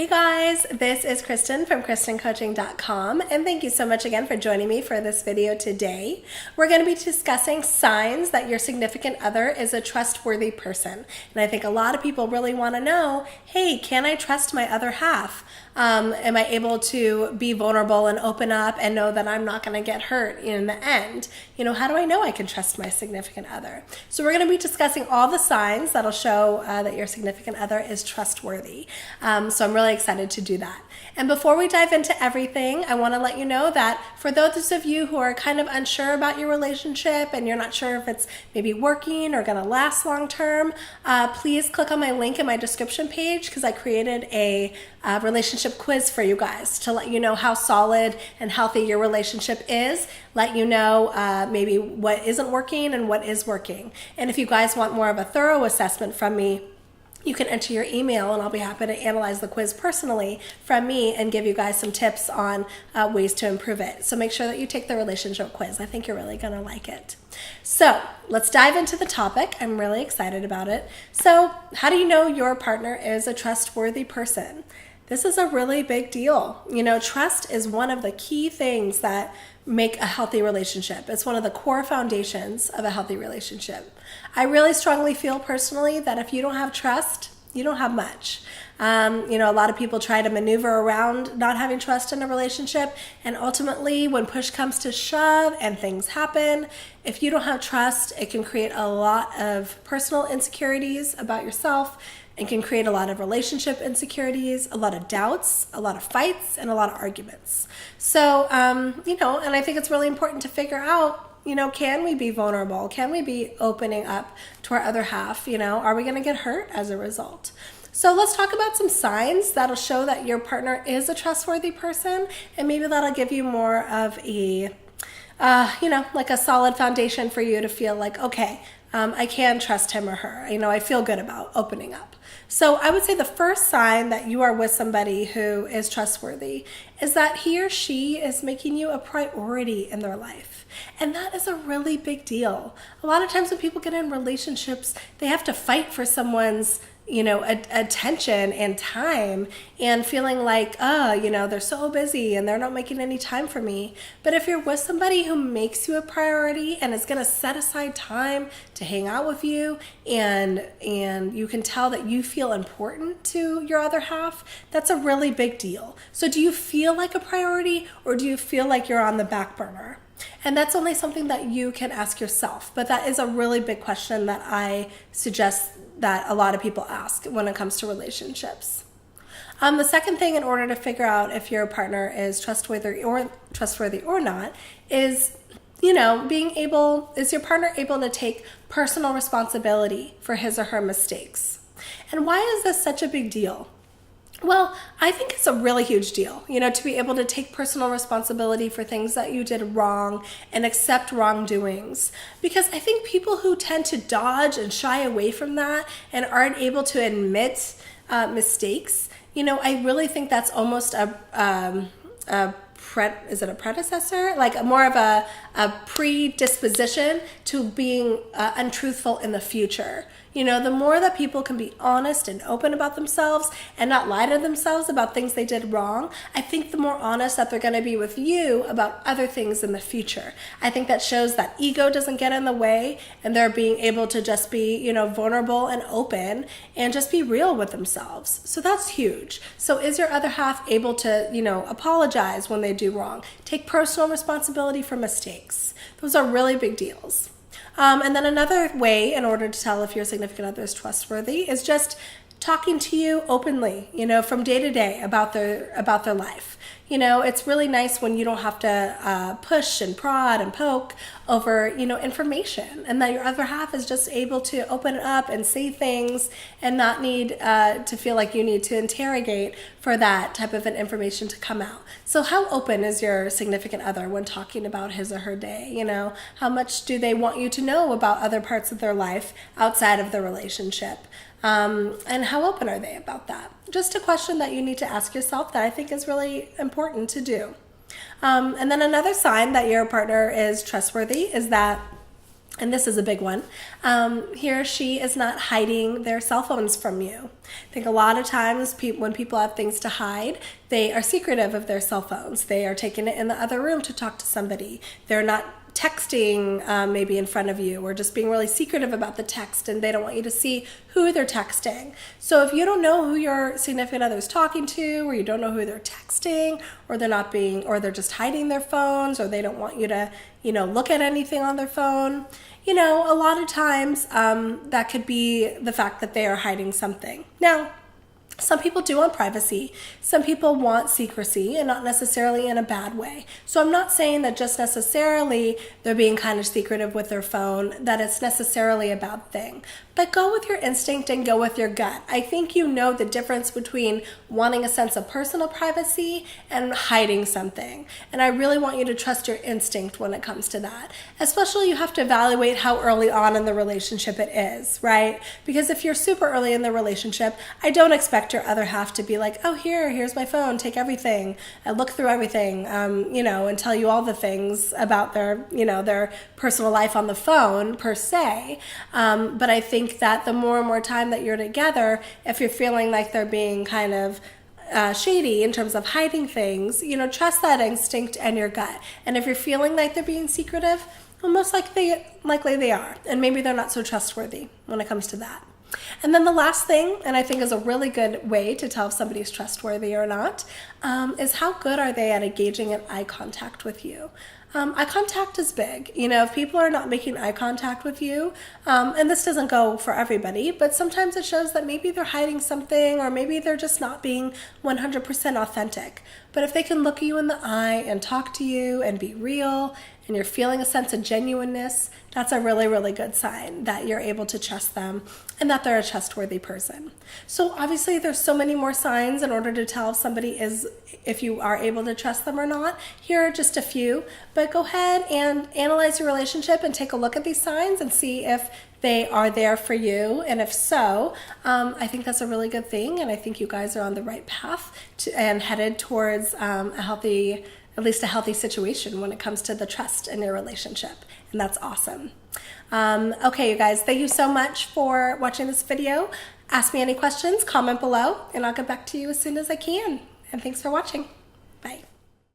Hey guys, this is Kristin from KristinCoaching.com, and thank you so much again for joining me for this video today. We're going to be discussing signs that your significant other is a trustworthy person. And I think a lot of people really want to know, hey, can I trust my other half? Am I able to be vulnerable and open up and know that I'm not going to get hurt in the end? How do I know I can trust my significant other? So we're going to be discussing all the signs that'll show that your significant other is trustworthy. So I'm really excited to do that. And before we dive into everything, I want to let you know that for those of you who are kind of unsure about your relationship and you're not sure if it's maybe working or going to last long term, please click on my link in my description page because I created a relationship quiz for you guys to let you know how solid and healthy your relationship is, let you know maybe what isn't working and what is working. And if you guys want more of a thorough assessment from me, you can enter your email and I'll be happy to analyze the quiz personally from me and give you guys some tips on ways to improve it. So make sure that you take the relationship quiz. I think you're really going to like it. So let's dive into the topic. I'm really excited about it. So how do you know your partner is a trustworthy person? This is a really big deal. Trust is one of the key things that make a healthy relationship. It's one of the core foundations of a healthy relationship. I really strongly feel personally that if you don't have trust, you don't have much. A lot of people try to maneuver around not having trust in a relationship, and ultimately when push comes to shove and things happen, if you don't have trust, it can create a lot of personal insecurities about yourself. It can create a lot of relationship insecurities, a lot of doubts, a lot of fights, and a lot of arguments. So, and I think it's really important to figure out, can we be vulnerable? Can we be opening up to our other half? Are we going to get hurt as a result? So let's talk about some signs that'll show that your partner is a trustworthy person, and maybe that'll give you more of a, like a solid foundation for you to feel like, okay, I can trust him or her. I feel good about opening up. So I would say the first sign that you are with somebody who is trustworthy is that he or she is making you a priority in their life. And that is a really big deal. A lot of times when people get in relationships, they have to fight for someone's attention and time and feeling like, they're so busy and they're not making any time for me. But if you're with somebody who makes you a priority and is going to set aside time to hang out with you and you can tell that you feel important to your other half, that's a really big deal. So do you feel like a priority or do you feel like you're on the back burner? And that's only something that you can ask yourself. But that is a really big question that I suggest that a lot of people ask when it comes to relationships. The second thing in order to figure out if your partner is trustworthy or not is, is your partner able to take personal responsibility for his or her mistakes? And why is this such a big deal? Well, I think it's a really huge deal, to be able to take personal responsibility for things that you did wrong and accept wrongdoings. Because I think people who tend to dodge and shy away from that and aren't able to admit mistakes, I really think that's almost is it a predecessor? Like more of a predisposition to being untruthful in the future. The more that people can be honest and open about themselves and not lie to themselves about things they did wrong, I think the more honest that they're going to be with you about other things in the future. I think that shows that ego doesn't get in the way and they're being able to just be, vulnerable and open and just be real with themselves. So that's huge. So is your other half able to, apologize when they do wrong? Take personal responsibility for mistakes. Those are really big deals. And then another way in order to tell if your significant other is trustworthy is just talking to you openly, from day to day about their life. It's really nice when you don't have to push and prod and poke over, information, and that your other half is just able to open it up and say things and not need to feel like you need to interrogate for that type of an information to come out. So how open is your significant other when talking about his or her day? How much do they want you to know about other parts of their life outside of the relationship? And how open are they about that? Just a question that you need to ask yourself that I think is really important to do. And then another sign that your partner is trustworthy is that and this is a big one, he or she is not hiding their cell phones from you. I think a lot of times when people have things to hide, they are secretive of their cell phones. They are taking it in the other room to talk to somebody. They're not texting maybe in front of you, or just being really secretive about the text, and they don't want you to see who they're texting. So if you don't know who your significant other is talking to, or you don't know who they're texting, or they're just hiding their phones, or they don't want you to, look at anything on their phone, a lot of times that could be the fact that they are hiding something. Now, some people do want privacy. Some people want secrecy, and not necessarily in a bad way. So I'm not saying that just necessarily they're being kind of secretive with their phone, that it's necessarily a bad thing. But go with your instinct and go with your gut. I think you know the difference between wanting a sense of personal privacy and hiding something. And I really want you to trust your instinct when it comes to that. Especially you have to evaluate how early on in the relationship it is, right? Because if you're super early in the relationship, I don't expect your other half to be like, oh, here's my phone, take everything, and look through everything, and tell you all the things about their personal life on the phone per se. But I think that the more and more time that you're together, if you're feeling like they're being kind of shady in terms of hiding things, trust that instinct and your gut. And if you're feeling like they're being secretive, well, most likely they are. And maybe they're not so trustworthy when it comes to that. And then the last thing, and I think is a really good way to tell if somebody's trustworthy or not, is how good are they at engaging in eye contact with you. Eye contact is big. If people are not making eye contact with you, and this doesn't go for everybody, but sometimes it shows that maybe they're hiding something, or maybe they're just not being 100% authentic. But if they can look you in the eye and talk to you and be real, and you're feeling a sense of genuineness, that's a really, really good sign that you're able to trust them and that they're a trustworthy person. So obviously there's so many more signs in order to tell if you are able to trust them or not. Here are just a few, but go ahead and analyze your relationship and take a look at these signs and see if they are there for you. And if so, I think that's a really good thing. And I think you guys are on the right path and headed towards at least a healthy situation when it comes to the trust in your relationship. And that's awesome. Okay, you guys, thank you so much for watching this video. Ask me any questions, comment below, and I'll get back to you as soon as I can. And thanks for watching. Bye.